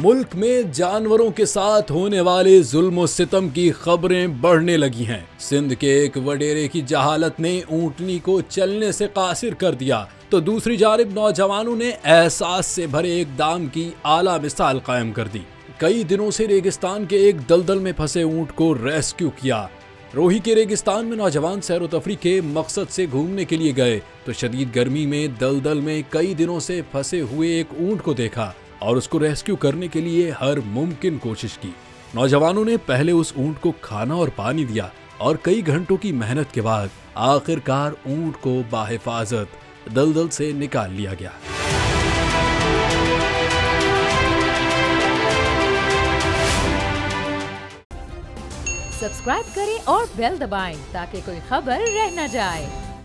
मुल्क में जानवरों के साथ होने वाले जुल्म सितम की खबरें बढ़ने लगी हैं। सिंध के एक वडेरे की जहालत ने ऊंटनी को चलने से कासिर कर दिया, तो दूसरी जानिब नौजवानों ने एहसास से भरे इक़दाम की आला मिसाल कायम कर दी। कई दिनों से रेगिस्तान के एक दलदल में फंसे ऊंट को रेस्क्यू किया। रोही के रेगिस्तान में नौजवान सैर तफरी के मकसद से घूमने के लिए गए तो शदीद गर्मी में दलदल में कई दिनों से फंसे हुए एक ऊंट को देखा और उसको रेस्क्यू करने के लिए हर मुमकिन कोशिश की। नौजवानों ने पहले उस ऊंट को खाना और पानी दिया और कई घंटों की मेहनत के बाद आखिरकार ऊंट को बाहिफाजत दलदल से निकाल लिया गया। सब्सक्राइब करें और बेल दबाएं ताकि कोई खबर रह न जाए।